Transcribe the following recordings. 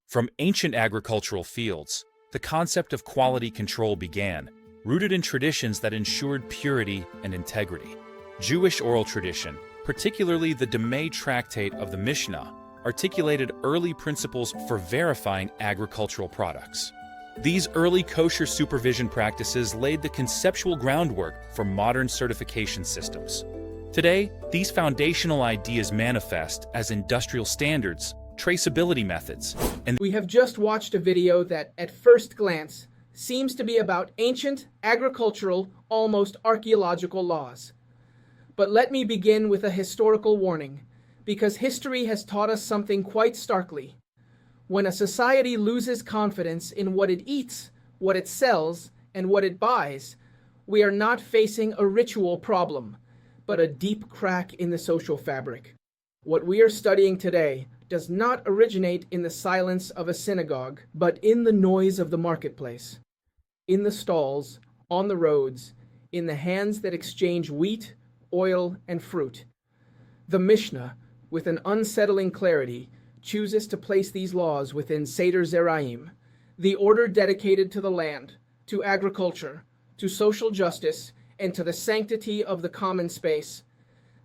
From ancient agricultural fields, the concept of quality control began, rooted in traditions that ensured purity and integrity. Jewish oral tradition, particularly the Demai Tractate of the Mishnah, articulated early principles for verifying agricultural products. These early kosher supervision practices laid the conceptual groundwork for modern certification systems. Today, these foundational ideas manifest as industrial standards, traceability methods, and we have just watched a video that, at first glance, seems to be about ancient, agricultural, almost archaeological laws. But let me begin with a historical warning, because history has taught us something quite starkly. When a society loses confidence in what it eats, what it sells, and what it buys, we are not facing a ritual problem, but a deep crack in the social fabric. What we are studying today does not originate in the silence of a synagogue, but in the noise of the marketplace, in the stalls, on the roads, in the hands that exchange wheat, oil, and fruit. The Mishnah, with an unsettling clarity, chooses to place these laws within Seder Zeraim, the order dedicated to the land, to agriculture, to social justice, and to the sanctity of the common space.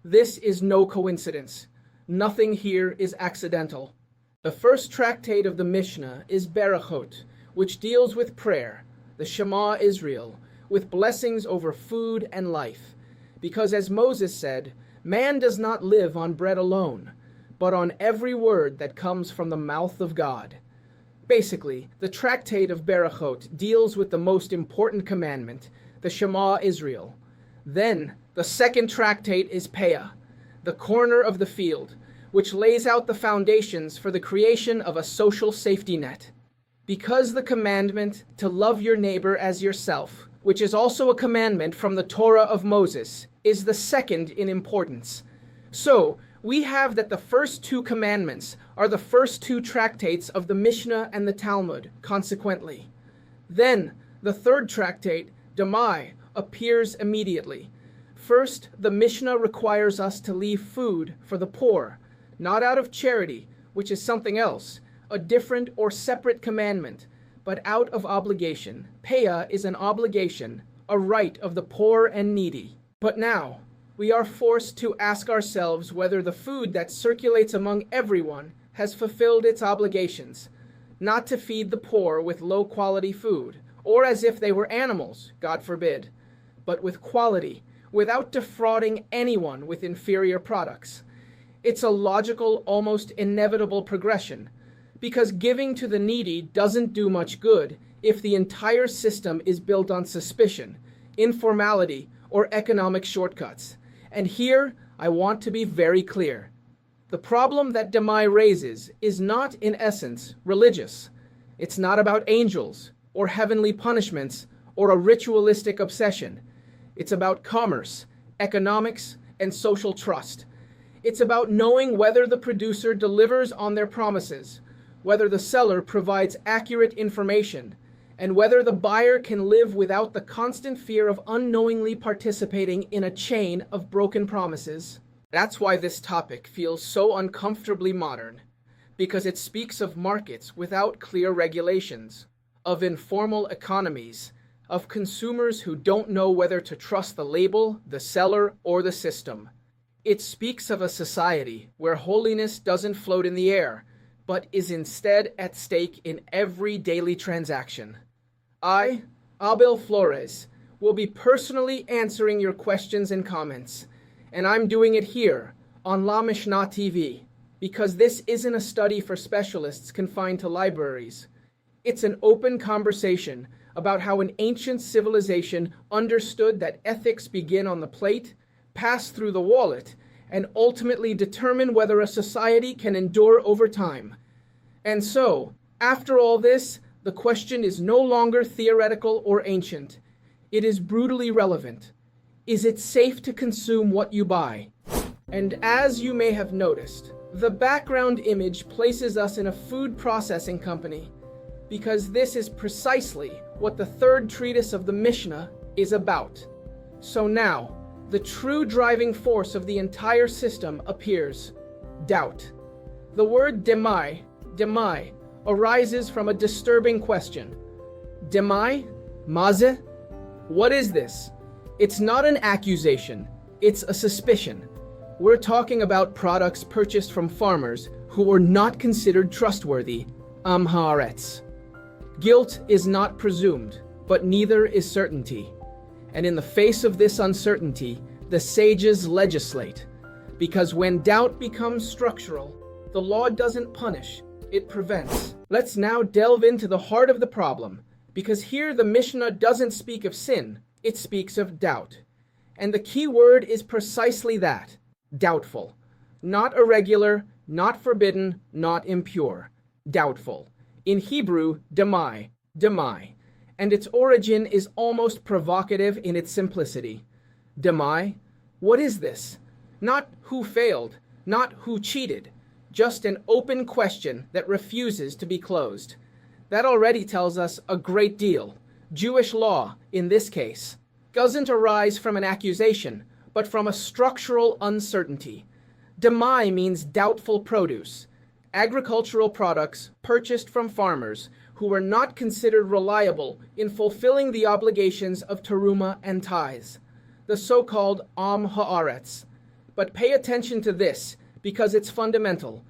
This is no coincidence. Nothing here is accidental. The first tractate of the Mishnah is Berachot, which deals with prayer, the Shema Israel, with blessings over food and life. Because as Moses said, man does not live on bread alone, but on every word that comes from the mouth of God. Basically, the Tractate of Berachot deals with the most important commandment, the Shema Israel. Then, the second tractate is Peah, the corner of the field, which lays out the foundations for the creation of a social safety net. Because the commandment to love your neighbor as yourself, which is also a commandment from the Torah of Moses, is the second in importance. So, we have that the first two commandments are the first two tractates of the Mishnah and the Talmud, consequently. Then, the third tractate, Demai, appears immediately. First, the Mishnah requires us to leave food for the poor, not out of charity, which is something else, a different or separate commandment, but out of obligation. Peah is an obligation, a right of the poor and needy. But now, we are forced to ask ourselves whether the food that circulates among everyone has fulfilled its obligations, not to feed the poor with low-quality food, or as if they were animals, God forbid, but with quality, without defrauding anyone with inferior products. It's a logical, almost inevitable progression, because giving to the needy doesn't do much good if the entire system is built on suspicion, informality, or economic shortcuts. And here, I want to be very clear. The problem that Demai raises is not, in essence, religious. It's not about angels, or heavenly punishments, or a ritualistic obsession. It's about commerce, economics, and social trust. It's about knowing whether the producer delivers on their promises, whether the seller provides accurate information, and whether the buyer can live without the constant fear of unknowingly participating in a chain of broken promises. That's why this topic feels so uncomfortably modern, because it speaks of markets without clear regulations, of informal economies, of consumers who don't know whether to trust the label, the seller, or the system. It speaks of a society where holiness doesn't float in the air, but is instead at stake in every daily transaction. I, Abel Flores, will be personally answering your questions and comments, and I'm doing it here on La Mishnah TV, because this isn't a study for specialists confined to libraries. It's an open conversation about how an ancient civilization understood that ethics begin on the plate, pass through the wallet, and ultimately determine whether a society can endure over time. And so, after all this, the question is no longer theoretical or ancient. It is brutally relevant. Is it safe to consume what you buy? And as you may have noticed, the background image places us in a food processing company, because this is precisely what the third treatise of the Mishnah is about. So now, the true driving force of the entire system appears: doubt. The word demai, arises from a disturbing question. Demai? Maze? What is this? It's not an accusation, it's a suspicion. We're talking about products purchased from farmers who were not considered trustworthy, haaretz. Guilt is not presumed, but neither is certainty. And in the face of this uncertainty, the sages legislate. Because when doubt becomes structural, the law doesn't punish, it prevents. Let's now delve into the heart of the problem, because here the Mishnah doesn't speak of sin, it speaks of doubt. And the key word is precisely that, doubtful. Not irregular, not forbidden, not impure. Doubtful. In Hebrew, demai, demai. And its origin is almost provocative in its simplicity. Demai? What is this? Not who failed, not who cheated. Just an open question that refuses to be closed. That already tells us a great deal. Jewish law, in this case, doesn't arise from an accusation, but from a structural uncertainty. Demai means doubtful produce, agricultural products purchased from farmers who were not considered reliable in fulfilling the obligations of terumah and tithes, the so-called haaretz. But pay attention to this, because it's fundamental.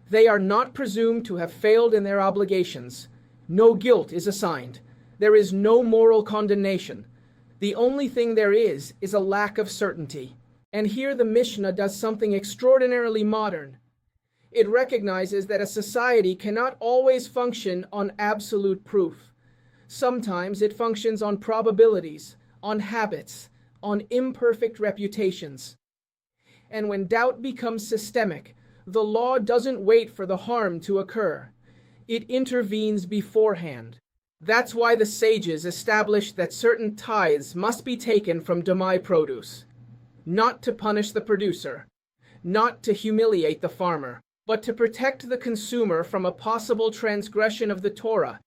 They are not presumed to have failed in their obligations. No guilt is assigned. There is no moral condemnation. The only thing there is a lack of certainty. And here the Mishnah does something extraordinarily modern. It recognizes that a society cannot always function on absolute proof. Sometimes it functions on probabilities, on habits, on imperfect reputations. And when doubt becomes systemic, the law doesn't wait for the harm to occur. It intervenes beforehand. That's why the sages established that certain tithes must be taken from demai produce. Not to punish the producer, not to humiliate the farmer, but to protect the consumer from a possible transgression of the Torah,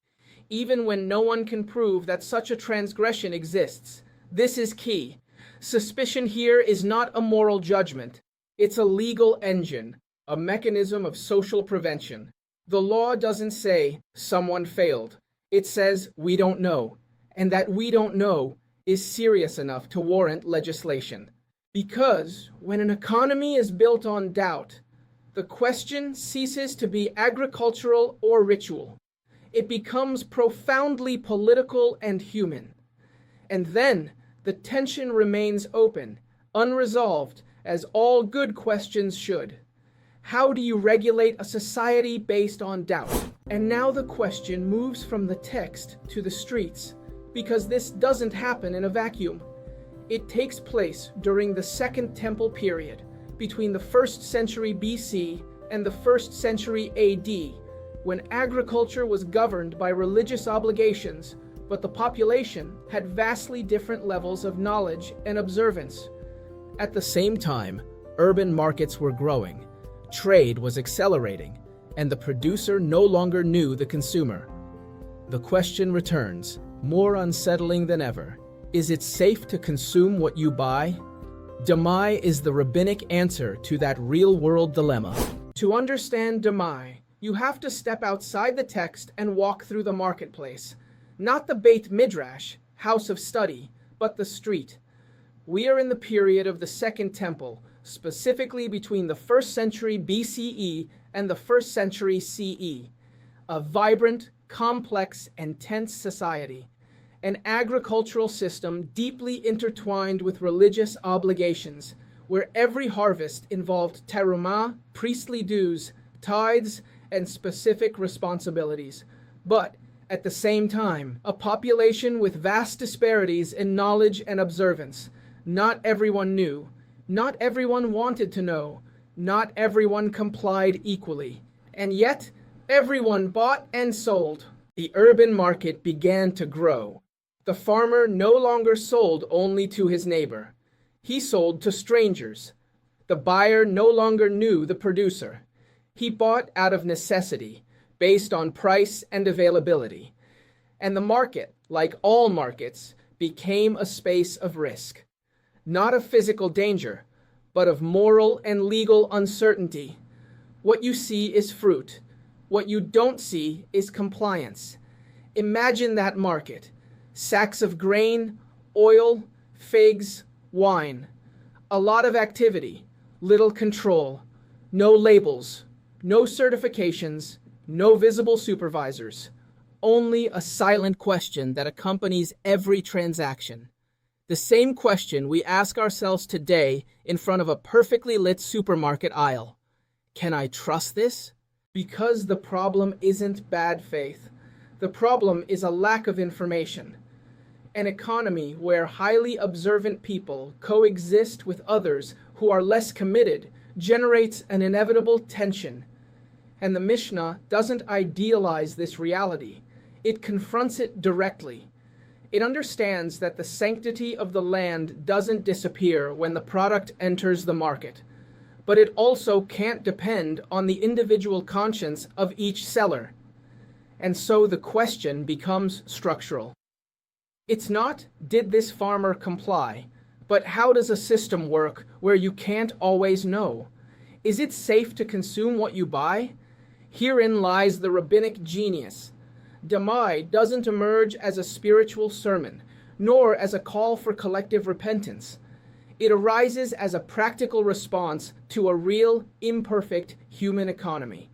even when no one can prove that such a transgression exists. This is key. Suspicion here is not a moral judgment. It's a legal engine, a mechanism of social prevention. The law doesn't say someone failed. It says we don't know, and that we don't know is serious enough to warrant legislation. Because when an economy is built on doubt, the question ceases to be agricultural or ritual. It becomes profoundly political and human. And then the tension remains open, unresolved, as all good questions should. How do you regulate a society based on doubt? And now the question moves from the text to the streets, because this doesn't happen in a vacuum. It takes place during the Second Temple period, between the 1st century BC and the 1st century AD, when agriculture was governed by religious obligations, but the population had vastly different levels of knowledge and observance. At the same time, urban markets were growing, trade was accelerating, and the producer no longer knew the consumer. The question returns, more unsettling than ever. Is it safe to consume what you buy? Demai is the rabbinic answer to that real-world dilemma. To understand Demai, you have to step outside the text and walk through the marketplace. Not the Beit Midrash, house of study, but the street. We are in the period of the Second Temple, specifically between the 1st century BCE and the 1st century CE. A vibrant, complex, and tense society. An agricultural system deeply intertwined with religious obligations, where every harvest involved terumah, priestly dues, tithes, and specific responsibilities. But, at the same time, a population with vast disparities in knowledge and observance. Not everyone knew. Not everyone wanted to know. Not everyone complied equally. And yet, everyone bought and sold. The urban market began to grow. The farmer no longer sold only to his neighbor. He sold to strangers. The buyer no longer knew the producer. He bought out of necessity, based on price and availability. And the market, like all markets, became a space of risk. Not of physical danger, but of moral and legal uncertainty. What you see is fruit, What you don't see is compliance. Imagine that market. Sacks of grain, oil, figs, wine. A lot of activity, little control, no labels, no certifications, no visible supervisors. Only a silent question that accompanies every transaction. The same question we ask ourselves today in front of a perfectly lit supermarket aisle. Can I trust this? Because the problem isn't bad faith. The problem is a lack of information. An economy where highly observant people coexist with others who are less committed generates an inevitable tension. And the Mishnah doesn't idealize this reality. It confronts it directly. It understands that the sanctity of the land doesn't disappear when the product enters the market, but it also can't depend on the individual conscience of each seller. And so the question becomes structural. It's not, did this farmer comply, but how does a system work where you can't always know? Is it safe to consume what you buy? Herein lies the rabbinic genius. Demai doesn't emerge as a spiritual sermon, nor as a call for collective repentance. It arises as a practical response to a real, imperfect human economy.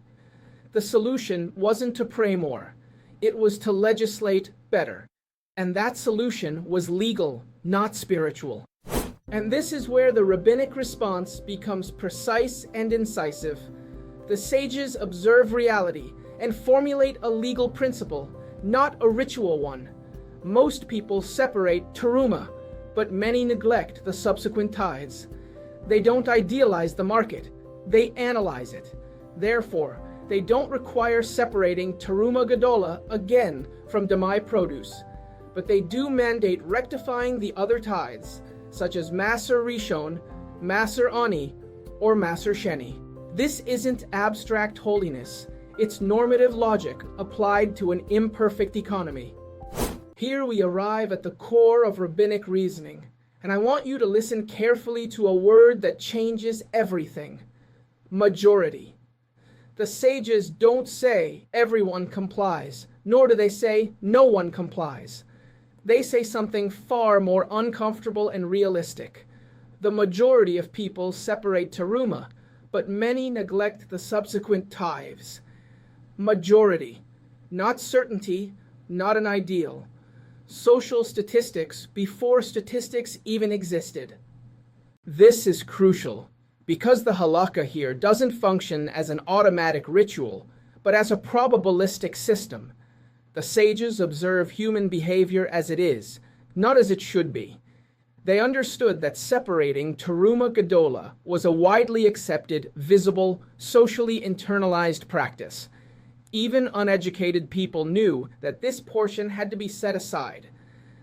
The solution wasn't to pray more. It was to legislate better. And that solution was legal, not spiritual. And this is where the rabbinic response becomes precise and incisive. The sages observe reality and formulate a legal principle, not a ritual one. Most people separate terumah, but many neglect the subsequent tithes. They don't idealize the market, they analyze it. Therefore, they don't require separating Terumah Gedolah again from Demai produce, but they do mandate rectifying the other tithes, such as Maser Rishon, Maser Ani, or Maser Sheni. This isn't abstract holiness. It's normative logic applied to an imperfect economy. Here we arrive at the core of rabbinic reasoning, and I want you to listen carefully to a word that changes everything: majority. The sages don't say everyone complies, nor do they say no one complies. They say something far more uncomfortable and realistic. The majority of people separate terumah, but many neglect the subsequent tithes. Majority, not certainty, not an ideal. Social statistics before statistics even existed. This is crucial, because the Halakha here doesn't function as an automatic ritual, but as a probabilistic system. The sages observe human behavior as it is, not as it should be. They understood that separating Terumah Gedolah was a widely accepted, visible, socially internalized practice. Even uneducated people knew that this portion had to be set aside.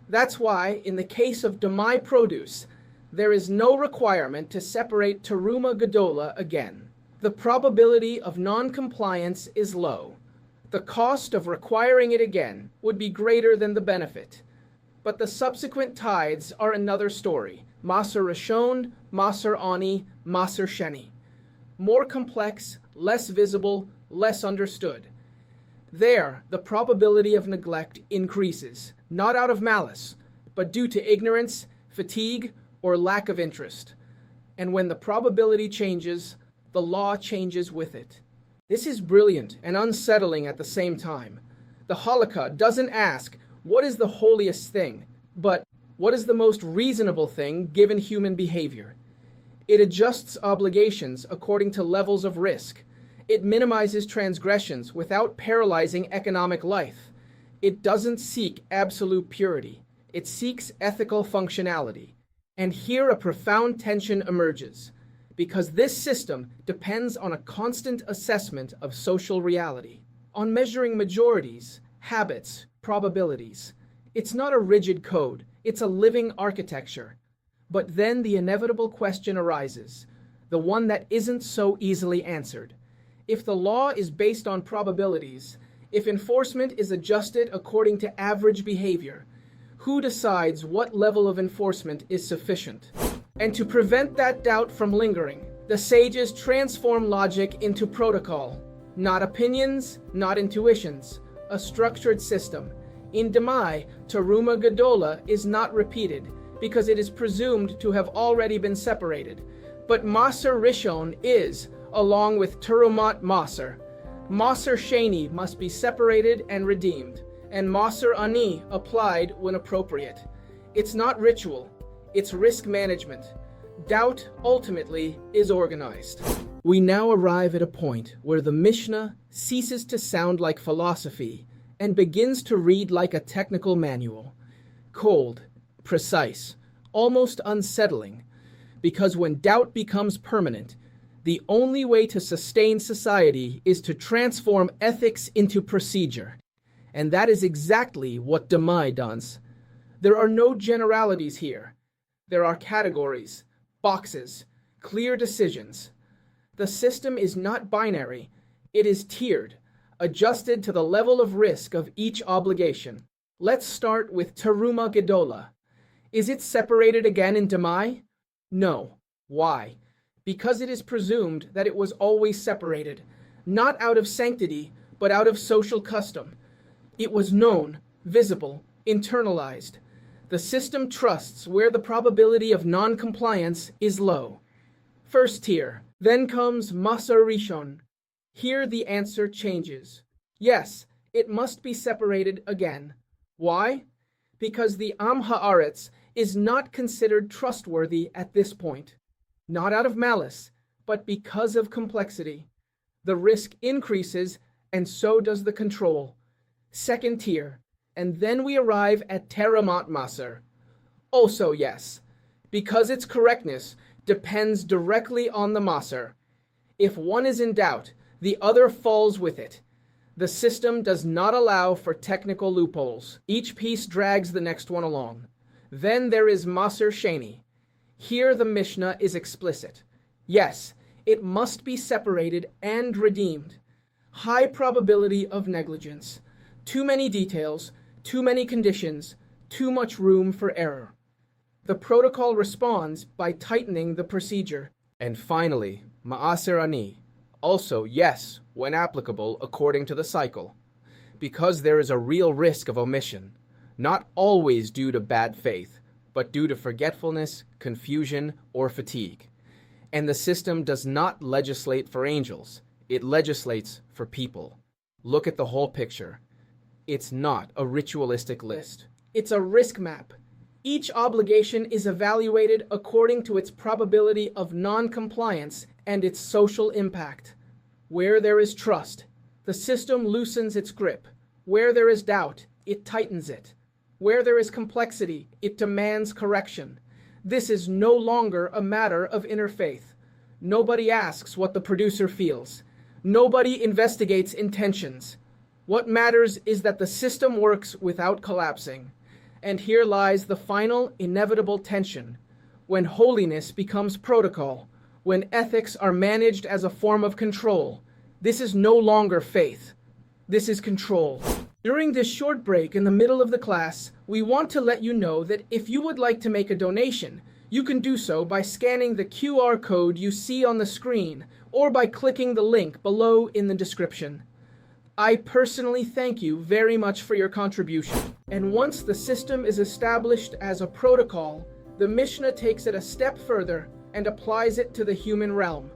That's why, in the case of Demai produce, there is no requirement to separate Terumah Gedolah again. The probability of non-compliance is low. The cost of requiring it again would be greater than the benefit. But the subsequent tithes are another story. Maser Rishon, Maser Ani, Maser Sheni. More complex, less visible, less understood. There, the probability of neglect increases, not out of malice, but due to ignorance, fatigue, or lack of interest. And when the probability changes, the law changes with it. This is brilliant and unsettling at the same time. The Halakha doesn't ask, what is the holiest thing, but what is the most reasonable thing given human behavior? It adjusts obligations according to levels of risk. It minimizes transgressions without paralyzing economic life. It doesn't seek absolute purity. It seeks ethical functionality. And here a profound tension emerges, because this system depends on a constant assessment of social reality, on measuring majorities, habits, probabilities. It's not a rigid code, it's a living architecture. But then the inevitable question arises, the one that isn't so easily answered. If the law is based on probabilities, if enforcement is adjusted according to average behavior, who decides what level of enforcement is sufficient? And to prevent that doubt from lingering, the sages transform logic into protocol. Not opinions, not intuitions. A structured system. In Demai, Terumah Gedolah is not repeated because it is presumed to have already been separated. But Maser Rishon is, along with Terumot Maser. Maser Sheni must be separated and redeemed, and Maser Ani applied when appropriate. It's not ritual, it's risk management. Doubt, ultimately, is organized. We now arrive at a point where the Mishnah ceases to sound like philosophy and begins to read like a technical manual. Cold, precise, almost unsettling, because when doubt becomes permanent, the only way to sustain society is to transform ethics into procedure. And that is exactly what Demai does. There are no generalities here. There are categories, boxes, clear decisions. The system is not binary. It is tiered, adjusted to the level of risk of each obligation. Let's start with Terumah Gedolah. Is it separated again in Demai? No. Why? Because it is presumed that it was always separated, not out of sanctity, but out of social custom. It was known, visible, internalized. The system trusts where the probability of non-compliance is low. First tier. Then comes Maser Rishon. Here the answer changes. Yes, it must be separated again. Why? Because the Am Haaretz is not considered trustworthy at this point. Not out of malice, but because of complexity. The risk increases, and so does the control. Second tier, and then we arrive at Terumot Maser. Also yes, because its correctness depends directly on the Maser. If one is in doubt, the other falls with it. The system does not allow for technical loopholes. Each piece drags the next one along. Then there is Maser Sheni. Here the Mishnah is explicit. Yes, it must be separated and redeemed. High probability of negligence. Too many details, too many conditions, too much room for error. The protocol responds by tightening the procedure. And finally, Ma'aser Ani. Also, yes, when applicable according to the cycle. Because there is a real risk of omission, not always due to bad faith, but due to forgetfulness, confusion, or fatigue. And the system does not legislate for angels, it legislates for people. Look at the whole picture. It's not a ritualistic list. It's a risk map. Each obligation is evaluated according to its probability of non-compliance and its social impact. Where there is trust, the system loosens its grip. Where there is doubt, it tightens it. Where there is complexity, it demands correction. This is no longer a matter of interfaith. Nobody asks what the producer feels. Nobody investigates intentions. What matters is that the system works without collapsing. And here lies the final, inevitable tension. When holiness becomes protocol, when ethics are managed as a form of control, this is no longer faith. This is control. During this short break in the middle of the class, we want to let you know that if you would like to make a donation, you can do so by scanning the QR code you see on the screen or by clicking the link below in the description. I personally thank you very much for your contribution. And once the system is established as a protocol, the Mishnah takes it a step further and applies it to the human realm.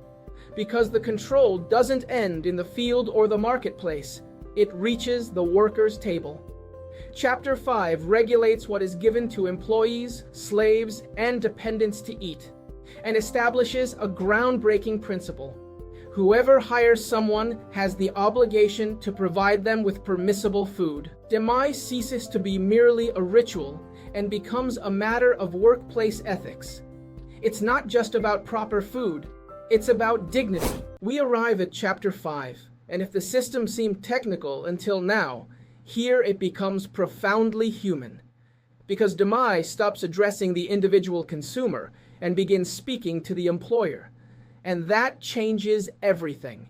Because the control doesn't end in the field or the marketplace, it reaches the worker's table. Chapter 5 regulates what is given to employees, slaves, and dependents to eat, and establishes a groundbreaking principle. Whoever hires someone has the obligation to provide them with permissible food. Demai ceases to be merely a ritual and becomes a matter of workplace ethics. It's not just about proper food, it's about dignity. We arrive at Chapter 5, and if the system seemed technical until now, here it becomes profoundly human. Because Demai stops addressing the individual consumer and begins speaking to the employer. And that changes everything.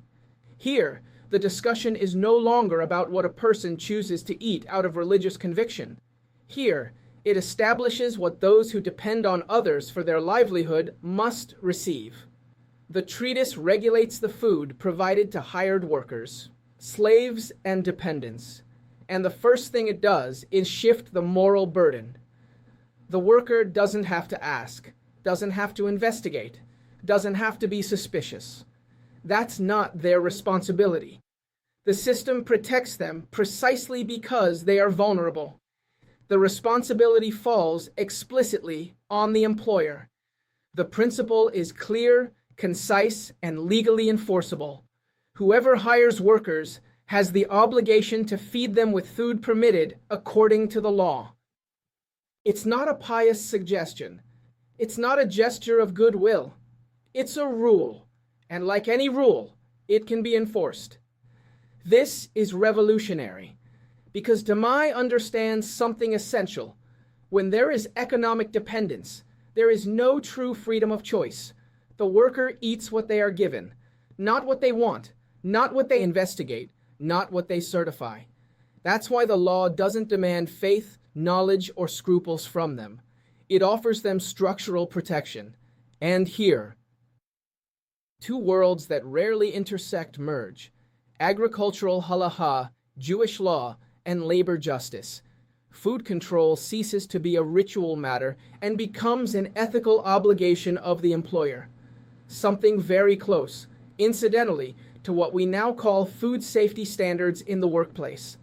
Here, the discussion is no longer about what a person chooses to eat out of religious conviction. Here, it establishes what those who depend on others for their livelihood must receive. The treatise regulates the food provided to hired workers, slaves, and dependents. And the first thing it does is shift the moral burden. The worker doesn't have to ask, doesn't have to investigate, doesn't have to be suspicious. That's not their responsibility. The system protects them precisely because they are vulnerable. The responsibility falls explicitly on the employer. The principle is clear, concise, and legally enforceable. Whoever hires workers has the obligation to feed them with food permitted according to the law. It's not a pious suggestion. It's not a gesture of goodwill. It's a rule, and like any rule, it can be enforced. This is revolutionary, because Demai understands something essential. When there is economic dependence, there is no true freedom of choice. The worker eats what they are given, not what they want, not what they investigate, not what they certify. That's why the law doesn't demand faith, knowledge, or scruples from them. It offers them structural protection. And here, two worlds that rarely intersect merge: agricultural halakha, Jewish law, and labor justice. Food control ceases to be a ritual matter and becomes an ethical obligation of the employer. Something very close, incidentally, to what we now call food safety standards in the workplace.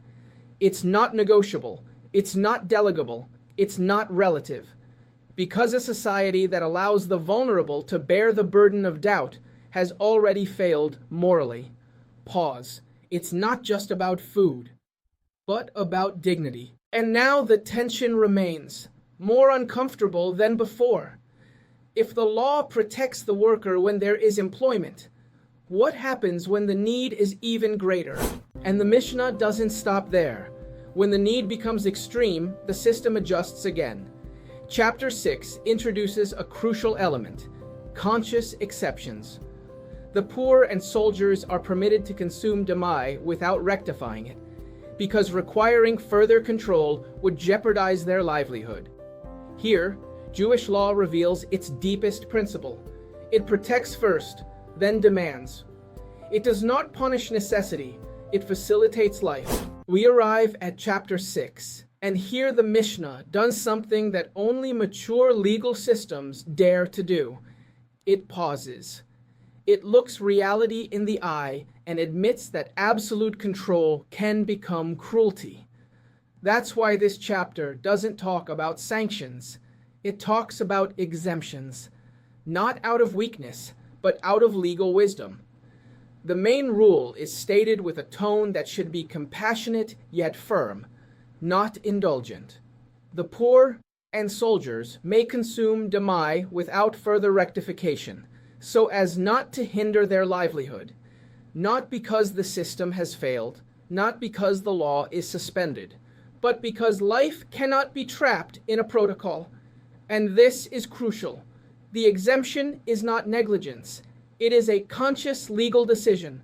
It's not negotiable, it's not delegable, it's not relative. Because a society that allows the vulnerable to bear the burden of doubt has already failed morally. Pause. It's not just about food, but about dignity. And now the tension remains, more uncomfortable than before. If the law protects the worker when there is employment, what happens when the need is even greater? And the Mishnah doesn't stop there. When the need becomes extreme, the system adjusts again. Chapter 6 introduces a crucial element: conscious exceptions. The poor and soldiers are permitted to consume demai without rectifying it, because requiring further control would jeopardize their livelihood. Here, Jewish law reveals its deepest principle. It protects first, then demands. It does not punish necessity, it facilitates life. We arrive at chapter 6, and here the Mishnah does something that only mature legal systems dare to do. It pauses. It looks reality in the eye and admits that absolute control can become cruelty. That's why this chapter doesn't talk about sanctions. It talks about exemptions, not out of weakness, but out of legal wisdom. The main rule is stated with a tone that should be compassionate yet firm, not indulgent. The poor and soldiers may consume demai without further rectification, so as not to hinder their livelihood, not because the system has failed, not because the law is suspended, but because life cannot be trapped in a protocol. And this is crucial. The exemption is not negligence. It is a conscious legal decision.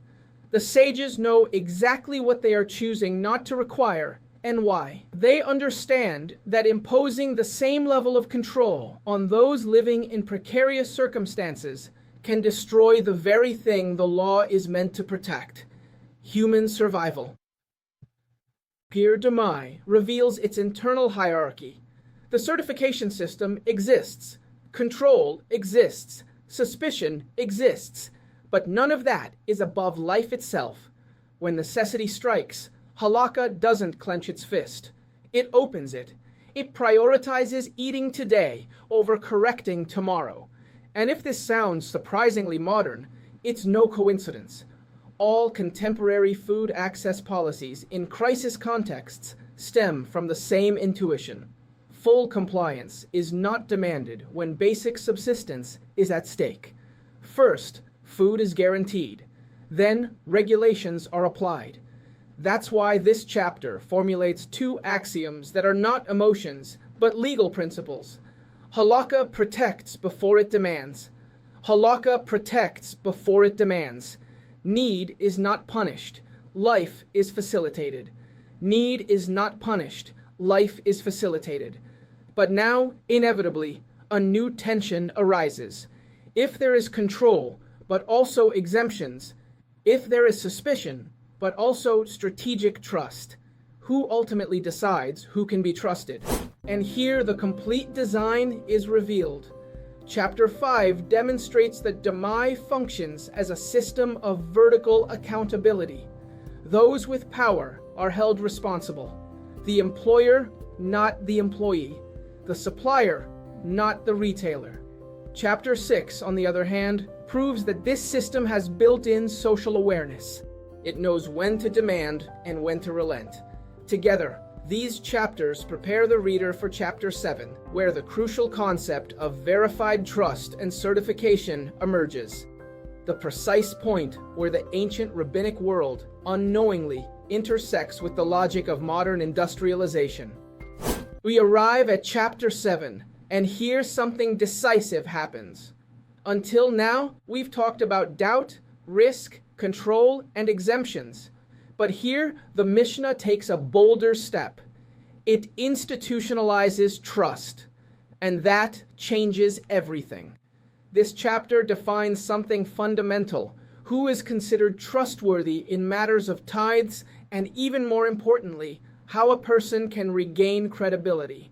The sages know exactly what they are choosing not to require and why. They understand that imposing the same level of control on those living in precarious circumstances can destroy the very thing the law is meant to protect: human survival. Here Demai reveals its internal hierarchy. The certification system exists, control exists, suspicion exists, but none of that is above life itself. When necessity strikes, Halakha doesn't clench its fist. It opens it. It prioritizes eating today over correcting tomorrow. And if this sounds surprisingly modern, it's no coincidence. All contemporary food access policies in crisis contexts stem from the same intuition. Full compliance is not demanded when basic subsistence is at stake. First, food is guaranteed. Then, regulations are applied. That's why this chapter formulates two axioms that are not emotions, but legal principles. Halakha protects before it demands. Halakha protects before it demands. Need is not punished. Life is facilitated. Need is not punished. Life is facilitated. But now, inevitably, a new tension arises. If there is control, but also exemptions, if there is suspicion, but also strategic trust. Who ultimately decides who can be trusted? And here the complete design is revealed. Chapter 5 demonstrates that Demai functions as a system of vertical accountability. Those with power are held responsible. The employer, not the employee. The supplier, not the retailer. Chapter 6, on the other hand, proves that this system has built-in social awareness. It knows when to demand and when to relent. Together, these chapters prepare the reader for Chapter 7, where the crucial concept of verified trust and certification emerges. The precise point where the ancient rabbinic world unknowingly intersects with the logic of modern industrialization. We arrive at Chapter 7, and here something decisive happens. Until now, we've talked about doubt, risk, control, and exemptions. But here, the Mishnah takes a bolder step. It institutionalizes trust, and that changes everything. This chapter defines something fundamental: who is considered trustworthy in matters of tithes, and even more importantly, how a person can regain credibility.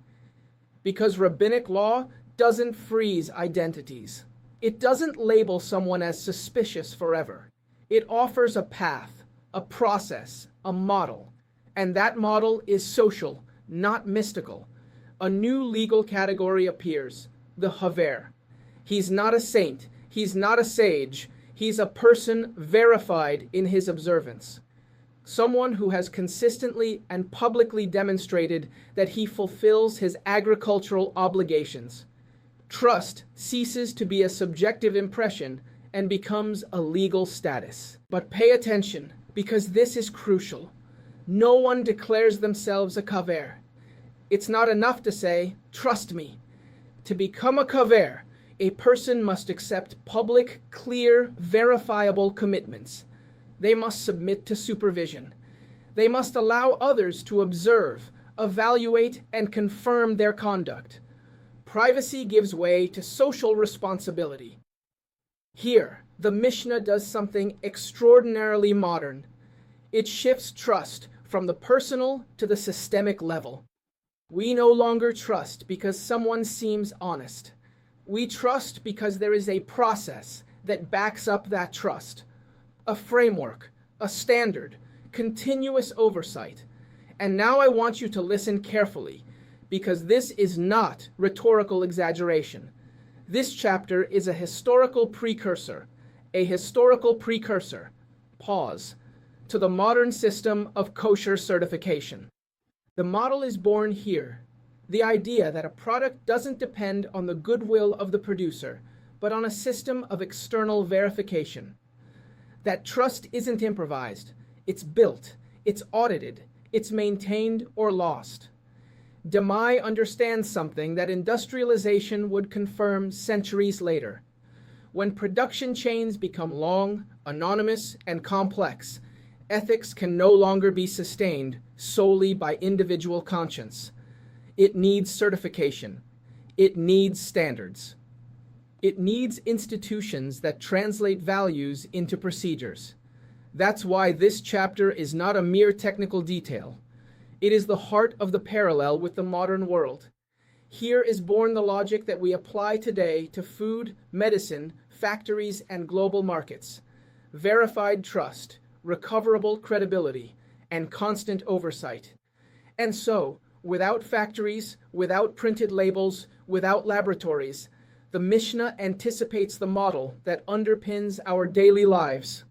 Because rabbinic law doesn't freeze identities. It doesn't label someone as suspicious forever. It offers a path, a process, a model. And that model is social, not mystical. A new legal category appears: the haver. He's not a saint, he's not a sage, he's a person verified in his observance. Someone who has consistently and publicly demonstrated that he fulfills his agricultural obligations. Trust ceases to be a subjective impression and becomes a legal status. But pay attention, because this is crucial. No one declares themselves a kaver. It's not enough to say, "Trust me." To become a kaver, a person must accept public, clear, verifiable commitments. They must submit to supervision. They must allow others to observe, evaluate, and confirm their conduct. Privacy gives way to social responsibility. Here, the Mishnah does something extraordinarily modern. It shifts trust from the personal to the systemic level. We no longer trust because someone seems honest. We trust because there is a process that backs up that trust. A framework, a standard, continuous oversight. And now I want you to listen carefully, because this is not rhetorical exaggeration. This chapter is a historical precursor, pause, to the modern system of kosher certification. The model is born here. The idea that a product doesn't depend on the goodwill of the producer, but on a system of external verification. That trust isn't improvised, it's built, it's audited, it's maintained or lost. Demai understands something that industrialization would confirm centuries later. When production chains become long, anonymous, and complex, ethics can no longer be sustained solely by individual conscience. It needs certification. It needs standards. It needs institutions that translate values into procedures. That's why this chapter is not a mere technical detail. It is the heart of the parallel with the modern world. Here is born the logic that we apply today to food, medicine, factories, and global markets. Verified trust, recoverable credibility, and constant oversight. And so, without factories, without printed labels, without laboratories, the Mishnah anticipates the model that underpins our daily lives.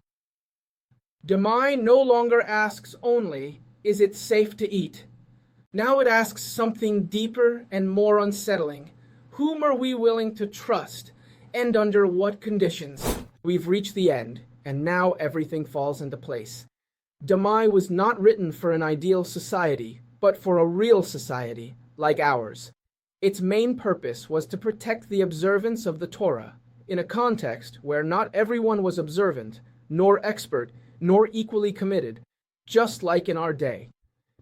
Demai no longer asks only, is it safe to eat? Now it asks something deeper and more unsettling. Whom are we willing to trust, and under what conditions? We've reached the end, and now everything falls into place. Demai was not written for an ideal society, but for a real society, like ours. Its main purpose was to protect the observance of the Torah, in a context where not everyone was observant, nor expert, nor equally committed, just like in our day.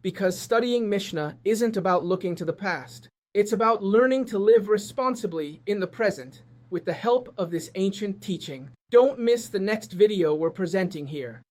Because studying Mishnah isn't about looking to the past. It's about learning to live responsibly in the present, with the help of this ancient teaching. Don't miss the next video we're presenting here.